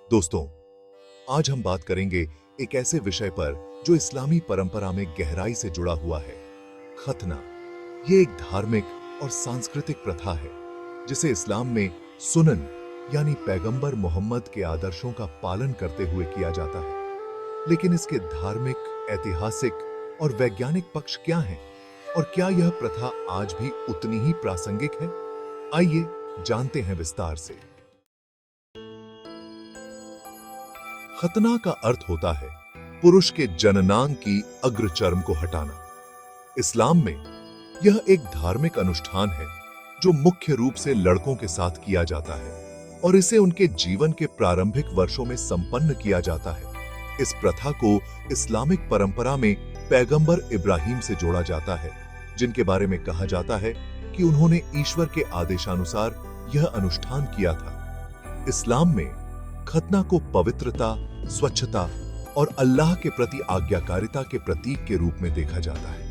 दोस्तों, आज हम बात करेंगे एक ऐसे विषय पर जो इस्लामी परंपरा में गहराई से जुड़ा हुआ है, खतना। ये एक धार्मिक और सांस्कृतिक प्रथा है जिसे इस्लाम में सुनन यानी पैगंबर मोहम्मद के आदर्शों का पालन करते हुए किया जाता है। लेकिन इसके धार्मिक, ऐतिहासिक और वैज्ञानिक पक्ष क्या हैं? और क्या यह प्रथा आज भी उतनी ही प्रासंगिक है? आइए जानते हैं विस्तार से। खतना का अर्थ होता है पुरुष के जननांग की अग्रचर्म को हटाना। इस्लाम में यह एक धार्मिक अनुष्ठान है जो मुख्य रूप से लड़कों के साथ किया जाता है और इसे उनके जीवन के प्रारंभिक वर्षों में संपन्न किया जाता है। इस प्रथा को इस्लामिक परंपरा में पैगंबर इब्राहिम से जोड़ा जाता है, जिनके बारे में कहा जाता है कि उन्होंने ईश्वर के आदेशानुसार यह अनुष्ठान किया था। इस्लाम में खतना को पवित्रता, स्वच्छता और अल्लाह के प्रति आज्ञाकारिता के प्रतीक के रूप में देखा जाता है।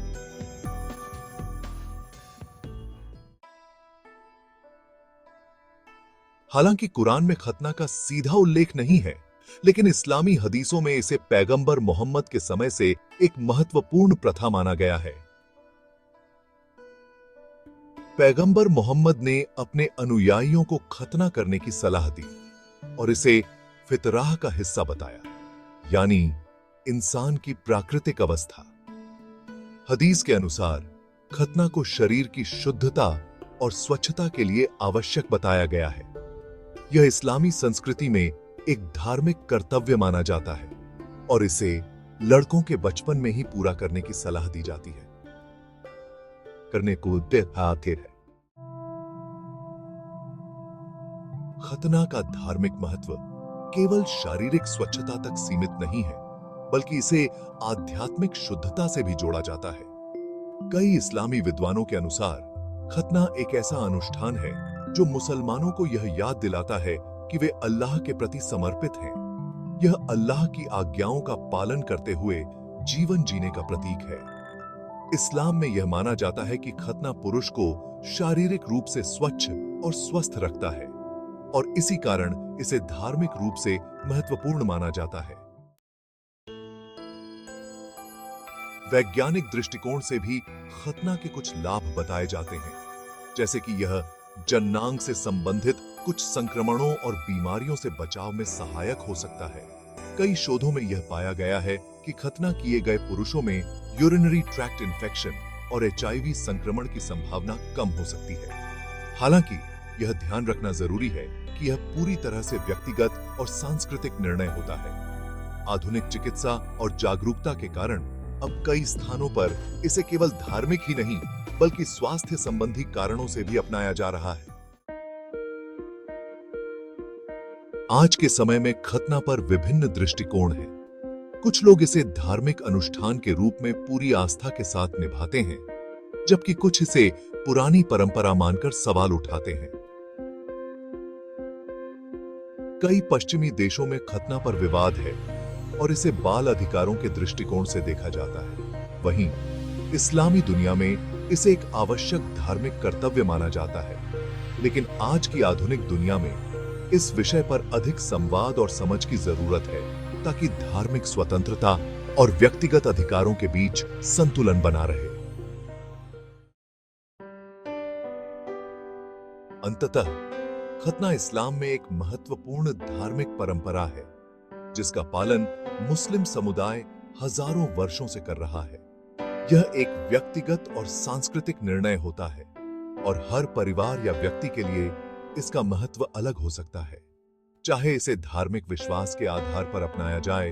हालांकि कुरान में खतना का सीधा उल्लेख नहीं है, लेकिन इस्लामी हदीसों में इसे पैगंबर मोहम्मद के समय से एक महत्वपूर्ण प्रथा माना गया है। पैगंबर मोहम्मद ने अपने अनुयायियों को खतना करने की सलाह दी और इसे फितराह का हिस्सा बताया, यानी इंसान की प्राकृतिक अवस्था। हदीस के अनुसार खतना को शरीर की शुद्धता और स्वच्छता के लिए आवश्यक बताया गया है। यह इस्लामी संस्कृति में एक धार्मिक कर्तव्य माना जाता है और इसे लड़कों के बचपन में ही पूरा करने की सलाह दी जाती है। करने को है। खतना का धार्मिक महत्व केवल शारीरिक स्वच्छता तक सीमित नहीं है, बल्कि इसे आध्यात्मिक शुद्धता से भी जोड़ा जाता है। कई इस्लामी विद्वानों के अनुसार खतना एक ऐसा अनुष्ठान है जो मुसलमानों को यह याद दिलाता है कि वे अल्लाह के प्रति समर्पित हैं। यह अल्लाह की आज्ञाओं का पालन करते हुए जीवन जीने का प्रतीक है। इस्लाम में यह माना जाता है कि खतना पुरुष को शारीरिक रूप से स्वच्छ और स्वस्थ रखता है और इसी कारण इसे धार्मिक रूप से महत्वपूर्ण माना जाता है। वैज्ञानिक दृष्टिकोण से भी खतना के कुछ लाभ बताए जाते हैं, जैसे कि यह जननांग से संबंधित कुछ संक्रमणों और बीमारियों से बचाव में सहायक हो सकता है। कई शोधों में यह पाया गया है कि खतना किए गए पुरुषों में यूरिनरी ट्रैक्ट इन्फेक्शन और एचआईवी संक्रमण की संभावना कम हो सकती है। हालांकि यह ध्यान रखना जरूरी है कि यह पूरी तरह से व्यक्तिगत और सांस्कृतिक निर्णय होता है। आधुनिक चिकित्सा और जागरूकता के कारण अब कई स्थानों पर इसे केवल धार्मिक ही नहीं, बल्कि स्वास्थ्य संबंधी कारणों से भी अपनाया जा रहा है। आज के समय में खतना पर विभिन्न दृष्टिकोण हैं। कुछ लोग इसे धार्मिक अनुष्ठान के रूप में पूरी आस्था के साथ निभाते हैं, जबकि कुछ इसे पुरानी परंपरा मानकर सवाल उठाते हैं। कई पश्चिमी देशों में खतना पर विवाद है और इसे बाल अधिकारों के दृष्टिकोण से देखा जाता है। वहीं इस्लामी दुनिया में इसे एक आवश्यक धार्मिक कर्तव्य माना जाता है। लेकिन आज की आधुनिक दुनिया में इस विषय पर अधिक संवाद और समझ की जरूरत है, ताकि धार्मिक स्वतंत्रता और व्यक्तिगत अधिकारों के बीच संतुलन बना रहे। अंततः खतना इस्लाम में एक महत्वपूर्ण धार्मिक परंपरा है, जिसका पालन मुस्लिम समुदाय हजारों वर्षों से कर रहा है। यह एक व्यक्तिगत और सांस्कृतिक निर्णय होता है और हर परिवार या व्यक्ति के लिए इसका महत्व अलग हो सकता है, चाहे इसे धार्मिक विश्वास के आधार पर अपनाया जाए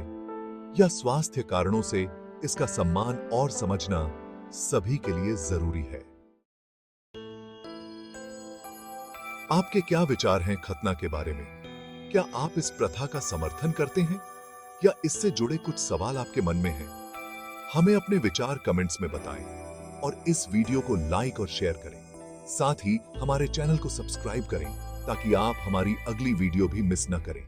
या स्वास्थ्य कारणों से इसका सम्मान और समझना सभी के लिए जरूरी है। आपके क्या विचार हैं खतना के बारे में? क्या आप इस प्रथा का समर्थन करते हैं या इससे जुड़े कुछ सवाल आपके मन में हैं? हमें अपने विचार कमेंट्स में बताएं और इस वीडियो को लाइक और शेयर करें। साथ ही हमारे चैनल को सब्सक्राइब करें ताकि आप हमारी अगली वीडियो भी मिस न करें।